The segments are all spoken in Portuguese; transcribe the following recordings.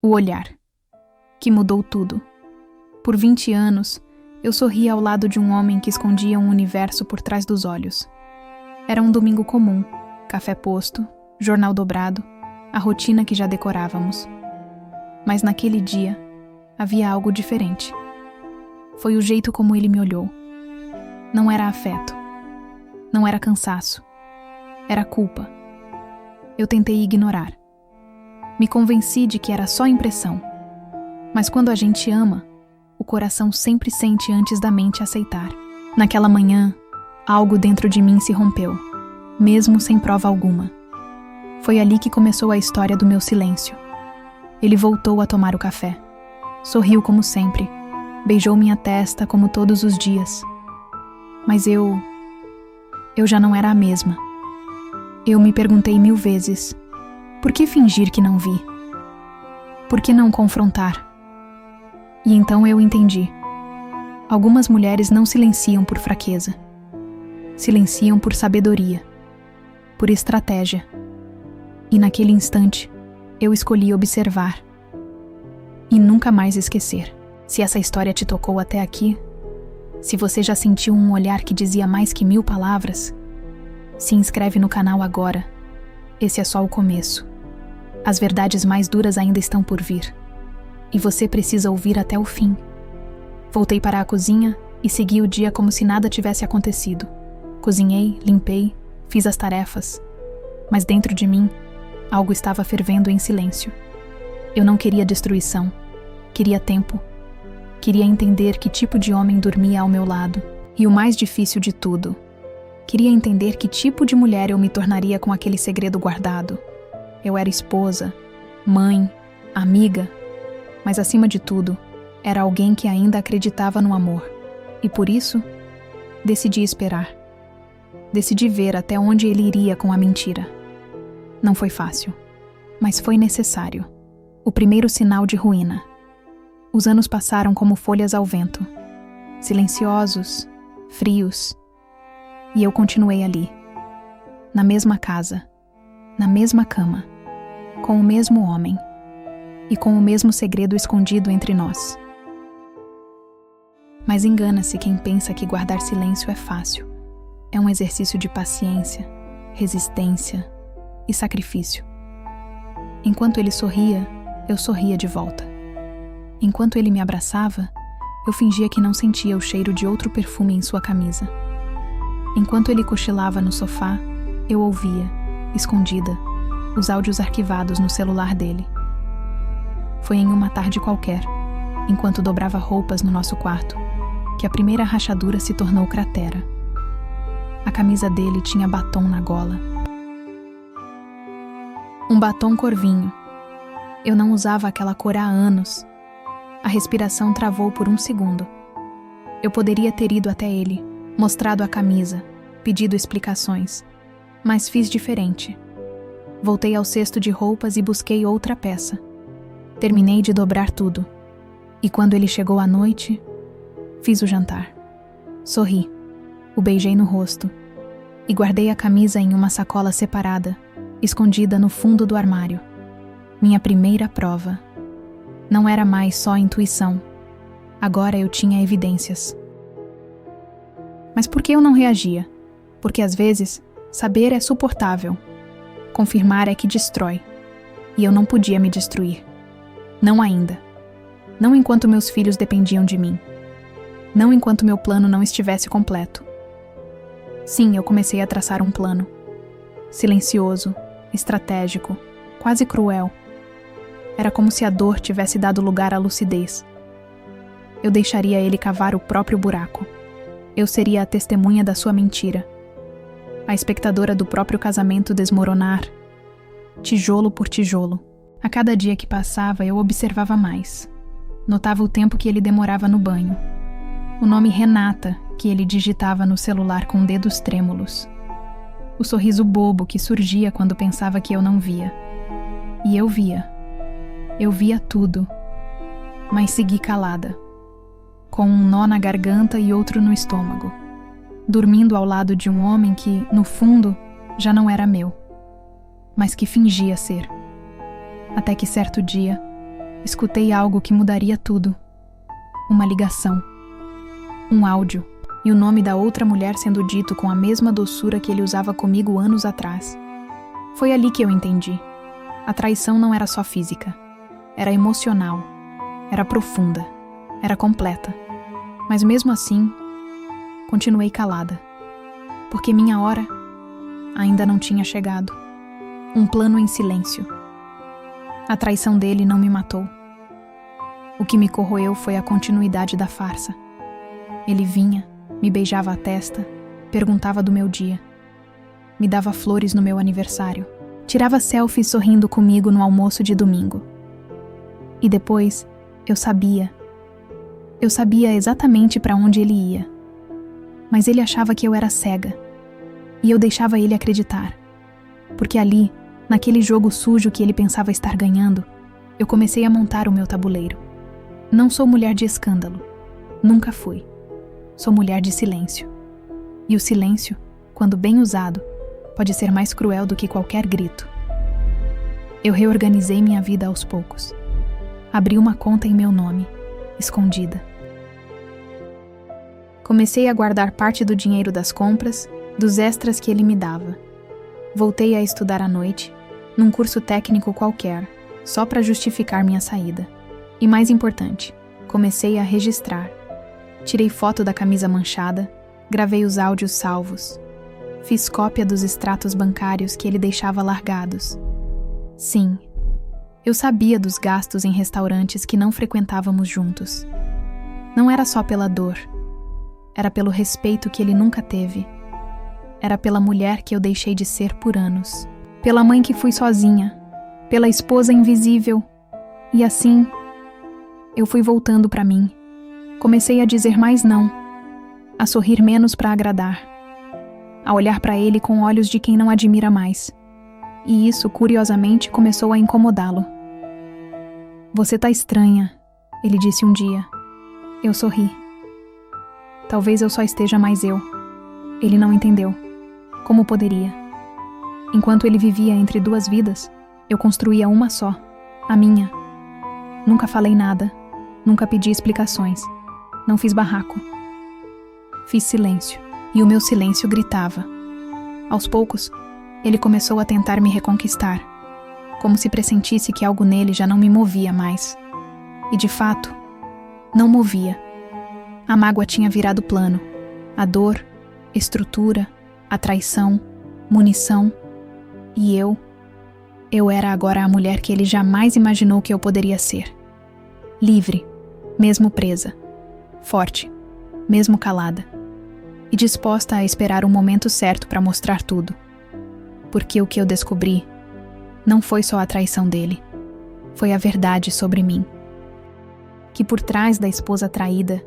O olhar, que mudou tudo. Por 20 anos, eu sorria ao lado de um homem que escondia um universo por trás dos olhos. Era um domingo comum, café posto, jornal dobrado, a rotina que já decorávamos. Mas naquele dia, havia algo diferente. Foi o jeito como ele me olhou. Não era afeto. Não era cansaço. Era culpa. Eu tentei ignorar. Me convenci de que era só impressão. Mas quando a gente ama, o coração sempre sente antes da mente aceitar. Naquela manhã, algo dentro de mim se rompeu, mesmo sem prova alguma. Foi ali que começou a história do meu silêncio. Ele voltou a tomar o café. Sorriu como sempre. Beijou minha testa como todos os dias. Mas eu já não era a mesma. Eu me perguntei 1000 vezes, por que fingir que não vi? Por que não confrontar? E então eu entendi. Algumas mulheres não silenciam por fraqueza. Silenciam por sabedoria, por estratégia. E naquele instante, eu escolhi observar. E nunca mais esquecer. Se essa história te tocou até aqui, se você já sentiu um olhar que dizia mais que 1000 palavras, se inscreve no canal agora. Esse é só o começo. As verdades mais duras ainda estão por vir. E você precisa ouvir até o fim. Voltei para a cozinha e segui o dia como se nada tivesse acontecido. Cozinhei, limpei, fiz as tarefas. Mas dentro de mim, algo estava fervendo em silêncio. Eu não queria destruição. Queria tempo. Queria entender que tipo de homem dormia ao meu lado. E o mais difícil de tudo, queria entender que tipo de mulher eu me tornaria com aquele segredo guardado. Eu era esposa, mãe, amiga, mas acima de tudo, era alguém que ainda acreditava no amor. E por isso, decidi esperar. Decidi ver até onde ele iria com a mentira. Não foi fácil, mas foi necessário. O primeiro sinal de ruína. Os anos passaram como folhas ao vento, silenciosos, frios, e eu continuei ali, na mesma casa, na mesma cama, com o mesmo homem e com o mesmo segredo escondido entre nós. Mas engana-se quem pensa que guardar silêncio é fácil. É um exercício de paciência, resistência e sacrifício. Enquanto ele sorria, eu sorria de volta. Enquanto ele me abraçava, eu fingia que não sentia o cheiro de outro perfume em sua camisa. Enquanto ele cochilava no sofá, eu ouvia, escondida, os áudios arquivados no celular dele. Foi em uma tarde qualquer, enquanto dobrava roupas no nosso quarto, que a primeira rachadura se tornou cratera. A camisa dele tinha batom na gola. Um batom corvinho. Eu não usava aquela cor há anos. A respiração travou por 1 segundo. Eu poderia ter ido até ele, mostrado a camisa, pedido explicações, mas fiz diferente. Voltei ao cesto de roupas e busquei outra peça. Terminei de dobrar tudo. E quando ele chegou à noite, fiz o jantar. Sorri, o beijei no rosto e guardei a camisa em uma sacola separada, escondida no fundo do armário. Minha primeira prova. Não era mais só intuição. Agora eu tinha evidências. Mas por que eu não reagia? Porque às vezes, saber é suportável. Confirmar é que destrói. E eu não podia me destruir. Não ainda. Não enquanto meus filhos dependiam de mim. Não enquanto meu plano não estivesse completo. Sim, eu comecei a traçar um plano. Silencioso, estratégico, quase cruel. Era como se a dor tivesse dado lugar à lucidez. Eu deixaria ele cavar o próprio buraco. Eu seria a testemunha da sua mentira. A espectadora do próprio casamento desmoronar. Tijolo por tijolo. A cada dia que passava, eu observava mais. Notava o tempo que ele demorava no banho. O nome Renata, que ele digitava no celular com dedos trêmulos. O sorriso bobo que surgia quando pensava que eu não via. E eu via. Eu via tudo, mas segui calada, com um nó na garganta e outro no estômago, dormindo ao lado de um homem que, no fundo, já não era meu, mas que fingia ser. Até que certo dia, escutei algo que mudaria tudo. Uma ligação. Um áudio. E o nome da outra mulher sendo dito com a mesma doçura que ele usava comigo anos atrás. Foi ali que eu entendi. A traição não era só física. Era emocional. Era profunda. Era completa. Mas mesmo assim, continuei calada. Porque minha hora ainda não tinha chegado. Um plano em silêncio. A traição dele não me matou. O que me corroeu foi a continuidade da farsa. Ele vinha, me beijava a testa, perguntava do meu dia. Me dava flores no meu aniversário. Tirava selfies sorrindo comigo no almoço de domingo. E depois, eu sabia exatamente para onde ele ia. Mas ele achava que eu era cega. E eu deixava ele acreditar. Porque ali, naquele jogo sujo que ele pensava estar ganhando, eu comecei a montar o meu tabuleiro. Não sou mulher de escândalo. Nunca fui. Sou mulher de silêncio. E o silêncio, quando bem usado, pode ser mais cruel do que qualquer grito. Eu reorganizei minha vida aos poucos. Abri uma conta em meu nome, escondida. Comecei a guardar parte do dinheiro das compras, dos extras que ele me dava. Voltei a estudar à noite, num curso técnico qualquer, só para justificar minha saída. E mais importante, comecei a registrar. Tirei foto da camisa manchada, gravei os áudios salvos. Fiz cópia dos extratos bancários que ele deixava largados. Sim, eu sabia dos gastos em restaurantes que não frequentávamos juntos. Não era só pela dor. Era pelo respeito que ele nunca teve. Era pela mulher que eu deixei de ser por anos. Pela mãe que fui sozinha. Pela esposa invisível. E assim, eu fui voltando para mim. Comecei a dizer mais não. A sorrir menos para agradar. A olhar para ele com olhos de quem não admira mais. E isso, curiosamente, começou a incomodá-lo. "Você tá estranha", ele disse um dia. Eu sorri. Talvez eu só esteja mais eu. Ele não entendeu. Como poderia? Enquanto ele vivia entre duas vidas, eu construía uma só, a minha. Nunca falei nada, nunca pedi explicações, não fiz barraco. Fiz silêncio, e o meu silêncio gritava. Aos poucos, ele começou a tentar me reconquistar, como se pressentisse que algo nele já não me movia mais. E de fato, não movia. A mágoa tinha virado plano. A dor, estrutura, a traição, munição. E eu era agora a mulher que ele jamais imaginou que eu poderia ser. Livre, mesmo presa. Forte, mesmo calada. E disposta a esperar o momento certo para mostrar tudo. Porque o que eu descobri não foi só a traição dele. Foi a verdade sobre mim. Que por trás da esposa traída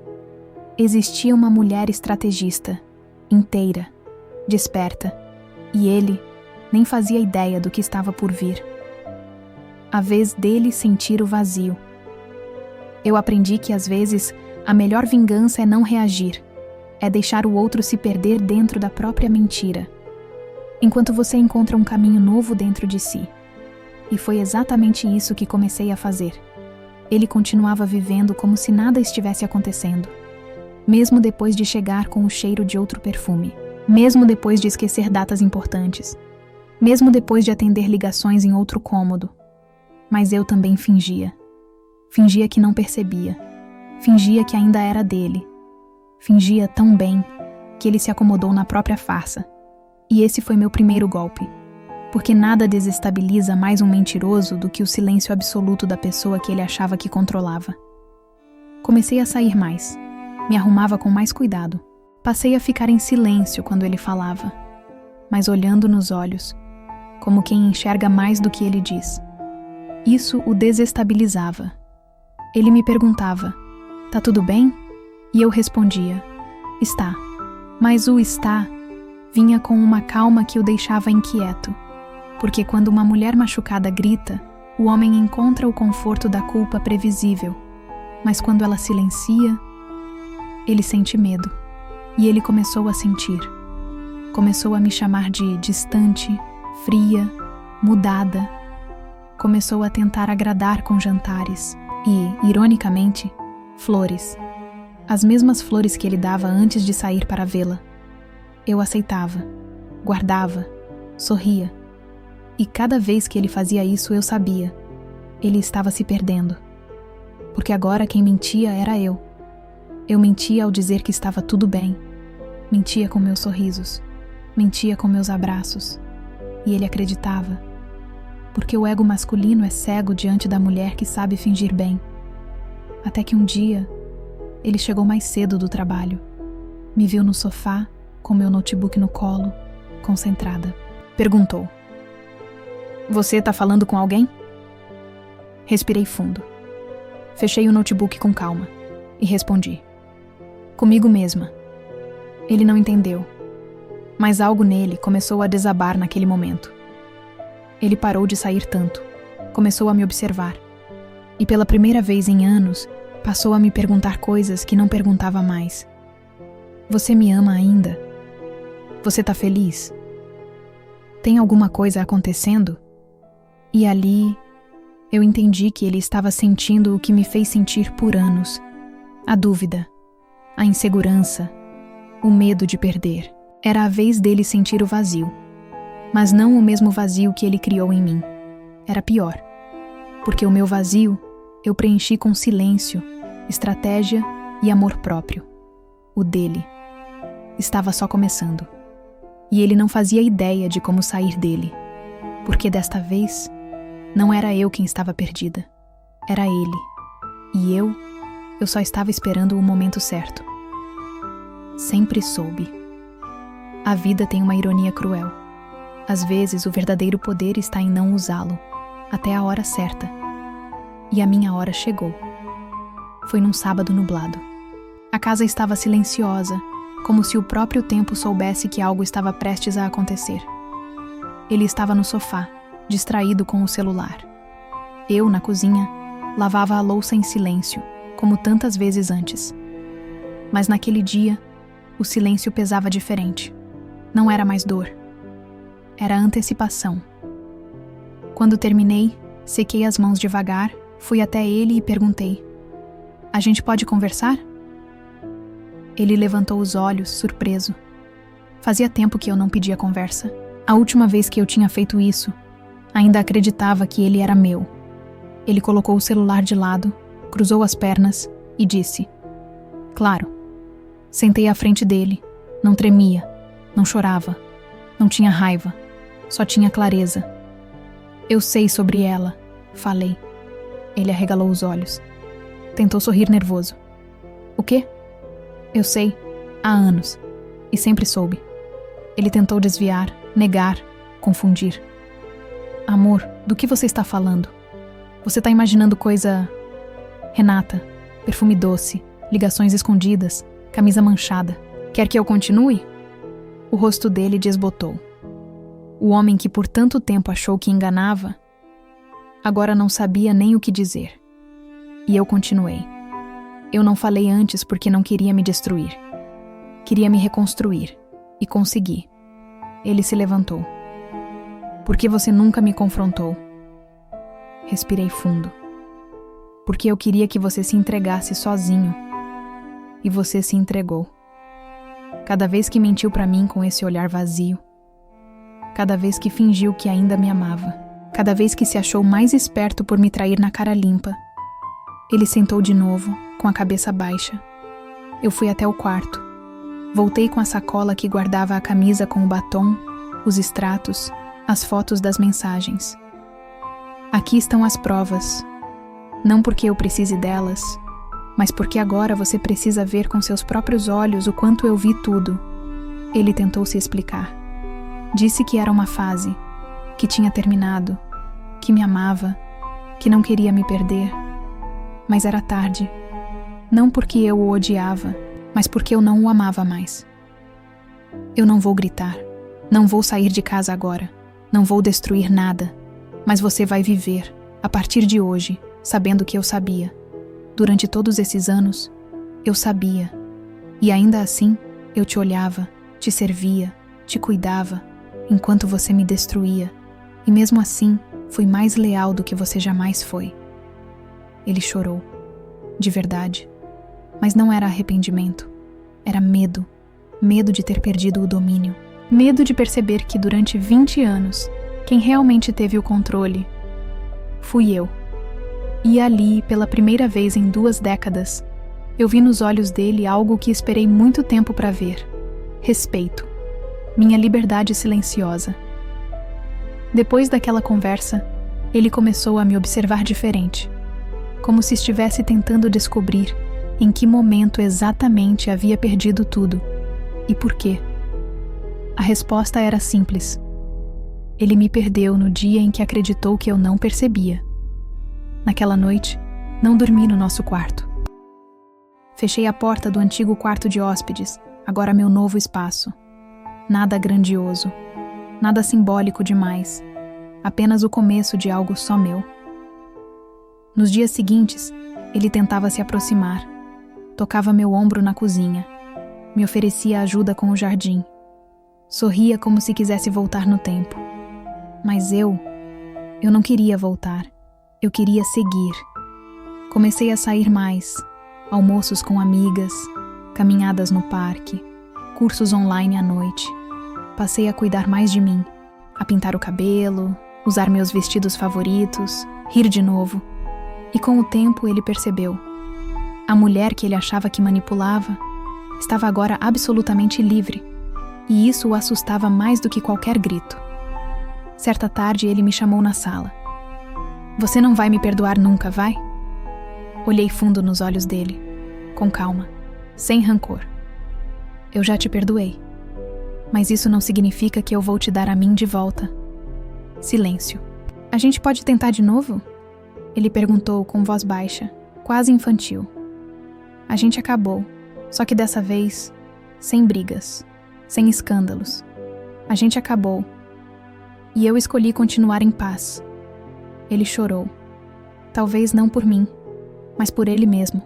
existia uma mulher estrategista, inteira, desperta, e ele nem fazia ideia do que estava por vir. A vez dele sentir o vazio. Eu aprendi que às vezes a melhor vingança é não reagir, é deixar o outro se perder dentro da própria mentira, enquanto você encontra um caminho novo dentro de si. E foi exatamente isso que comecei a fazer. Ele continuava vivendo como se nada estivesse acontecendo. Mesmo depois de chegar com o cheiro de outro perfume. Mesmo depois de esquecer datas importantes. Mesmo depois de atender ligações em outro cômodo. Mas eu também fingia. Fingia que não percebia. Fingia que ainda era dele. Fingia tão bem que ele se acomodou na própria farsa. E esse foi meu primeiro golpe. Porque nada desestabiliza mais um mentiroso do que o silêncio absoluto da pessoa que ele achava que controlava. Comecei a sair mais. Me arrumava com mais cuidado. Passei a ficar em silêncio quando ele falava, mas olhando nos olhos, como quem enxerga mais do que ele diz. Isso o desestabilizava. Ele me perguntava, "Tá tudo bem?" E eu respondia, "Está." Mas o "está" vinha com uma calma que o deixava inquieto, porque quando uma mulher machucada grita, o homem encontra o conforto da culpa previsível, mas quando ela silencia, ele sente medo. E ele começou a sentir. Começou a me chamar de distante, fria, mudada. Começou a tentar agradar com jantares, E, ironicamente, flores. As mesmas flores que ele dava antes de sair para vê-la. Eu aceitava, guardava, sorria. E cada vez que ele fazia isso eu sabia, ele estava se perdendo. Porque agora quem mentia era eu. Eu mentia ao dizer que estava tudo bem. Mentia com meus sorrisos. Mentia com meus abraços. E ele acreditava. Porque o ego masculino é cego diante da mulher que sabe fingir bem. Até que um dia, ele chegou mais cedo do trabalho. Me viu no sofá, com meu notebook no colo, concentrada. Perguntou: "Você tá falando com alguém?" Respirei fundo. Fechei o notebook com calma e respondi: "Comigo mesma." Ele não entendeu, mas algo nele começou a desabar naquele momento. Ele parou de sair tanto, começou a me observar, e pela primeira vez em anos, passou a me perguntar coisas que não perguntava mais. "Você me ama ainda? Você tá feliz? Tem alguma coisa acontecendo?" E ali, eu entendi que ele estava sentindo o que me fez sentir por anos. A dúvida, a insegurança, o medo de perder. Era a vez dele sentir o vazio. Mas não o mesmo vazio que ele criou em mim. Era pior. Porque o meu vazio, eu preenchi com silêncio, estratégia e amor próprio. O dele estava só começando. E ele não fazia ideia de como sair dele. Porque desta vez, não era eu quem estava perdida. Era ele. E eu só estava esperando o momento certo. Sempre soube. A vida tem uma ironia cruel. Às vezes, o verdadeiro poder está em não usá-lo, até a hora certa. E a minha hora chegou. Foi num sábado nublado. A casa estava silenciosa, como se o próprio tempo soubesse que algo estava prestes a acontecer. Ele estava no sofá, distraído com o celular. Eu, na cozinha, lavava a louça em silêncio, como tantas vezes antes. Mas naquele dia, o silêncio pesava diferente. Não era mais dor. Era antecipação. Quando terminei, sequei as mãos devagar, fui até ele e perguntei: "A gente pode conversar?" Ele levantou os olhos, surpreso. Fazia tempo que eu não pedia conversa. A última vez que eu tinha feito isso, ainda acreditava que ele era meu. Ele colocou o celular de lado, cruzou as pernas e disse: "Claro." Sentei à frente dele. Não tremia, não chorava, não tinha raiva, só tinha clareza. "Eu sei sobre ela", falei. Ele arregalou os olhos. Tentou sorrir nervoso. "O quê?" "Eu sei, há anos, e sempre soube." Ele tentou desviar, negar, confundir. "Amor, do que você está falando? Você está imaginando coisa... Renata, perfume doce, ligações escondidas, camisa manchada. Quer que eu continue?" O rosto dele desbotou. O homem que por tanto tempo achou que enganava, agora não sabia nem o que dizer. E eu continuei. Eu não falei antes porque não queria me destruir. Queria me reconstruir. E consegui. Ele se levantou. "Por que você nunca me confrontou?" Respirei fundo. "Porque eu queria que você se entregasse sozinho. E você se entregou. Cada vez que mentiu pra mim com esse olhar vazio. Cada vez que fingiu que ainda me amava. Cada vez que se achou mais esperto por me trair na cara limpa." Ele sentou de novo, com a cabeça baixa. Eu fui até o quarto. Voltei com a sacola que guardava a camisa com o batom, os extratos, as fotos das mensagens. "Aqui estão as provas. Não porque eu precise delas, mas porque agora você precisa ver com seus próprios olhos o quanto eu vi tudo." Ele tentou se explicar. Disse que era uma fase, que tinha terminado, que me amava, que não queria me perder. Mas era tarde. Não porque eu o odiava, mas porque eu não o amava mais. "Eu não vou gritar, não vou sair de casa agora, não vou destruir nada, mas você vai viver, a partir de hoje, sabendo que eu sabia. Durante todos esses anos, eu sabia. E ainda assim, eu te olhava, te servia, te cuidava, enquanto você me destruía. E mesmo assim, fui mais leal do que você jamais foi." Ele chorou. De verdade. Mas não era arrependimento. Era medo. Medo de ter perdido o domínio. Medo de perceber que durante 20 anos, quem realmente teve o controle fui eu. E ali, pela primeira vez em 2 décadas, eu vi nos olhos dele algo que esperei muito tempo para ver. Respeito. Minha liberdade silenciosa. Depois daquela conversa, ele começou a me observar diferente, como se estivesse tentando descobrir em que momento exatamente havia perdido tudo e por quê. A resposta era simples. Ele me perdeu no dia em que acreditou que eu não percebia. Naquela noite, não dormi no nosso quarto. Fechei a porta do antigo quarto de hóspedes, agora meu novo espaço. Nada grandioso, nada simbólico demais, apenas o começo de algo só meu. Nos dias seguintes, ele tentava se aproximar, tocava meu ombro na cozinha, me oferecia ajuda com o jardim, sorria como se quisesse voltar no tempo. Mas eu não queria voltar, eu queria seguir. Comecei a sair mais, almoços com amigas, caminhadas no parque, cursos online à noite. Passei a cuidar mais de mim, a pintar o cabelo, usar meus vestidos favoritos, rir de novo. E com o tempo ele percebeu. A mulher que ele achava que manipulava estava agora absolutamente livre, e isso o assustava mais do que qualquer grito. Certa tarde ele me chamou na sala. Você não vai me perdoar nunca, vai? Olhei fundo nos olhos dele, com calma, sem rancor. Eu já te perdoei, mas isso não significa que eu vou te dar a mim de volta. Silêncio. A gente pode tentar de novo? Ele perguntou com voz baixa, quase infantil. A gente acabou, só que dessa vez, sem brigas, sem escândalos. A gente acabou. E eu escolhi continuar em paz. Ele chorou. Talvez não por mim, mas por ele mesmo,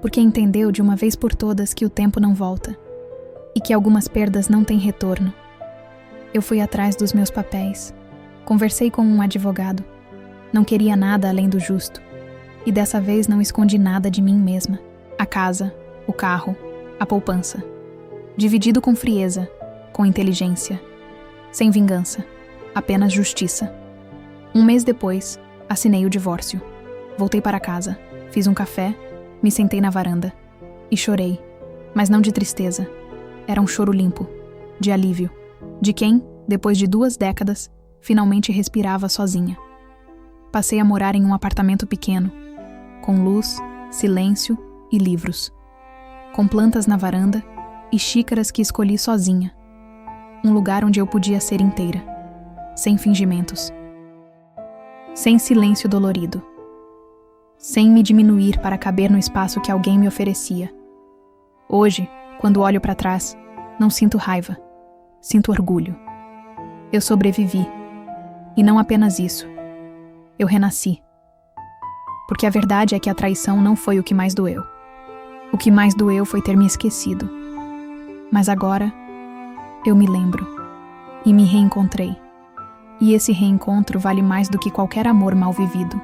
porque entendeu de uma vez por todas que o tempo não volta e que algumas perdas não têm retorno. Eu fui atrás dos meus papéis. Conversei com um advogado. Não queria nada além do justo. E dessa vez não escondi nada de mim mesma. A casa, o carro, a poupança. Dividido com frieza, com inteligência. Sem vingança, apenas justiça. 1 mês depois, assinei o divórcio. Voltei para casa, fiz um café, me sentei na varanda. E chorei, mas não de tristeza. Era um choro limpo, de alívio. De quem, depois de 2 décadas, finalmente respirava sozinha. Passei a morar em um apartamento pequeno, com luz, silêncio e livros. Com plantas na varanda e xícaras que escolhi sozinha. Um lugar onde eu podia ser inteira, sem fingimentos. Sem silêncio dolorido. Sem me diminuir para caber no espaço que alguém me oferecia. Hoje, quando olho para trás, não sinto raiva, sinto orgulho. Eu sobrevivi. E não apenas isso. Eu renasci. Porque a verdade é que a traição não foi o que mais doeu. O que mais doeu foi ter me esquecido. Mas agora, eu me lembro. E me reencontrei. E esse reencontro vale mais do que qualquer amor mal vivido.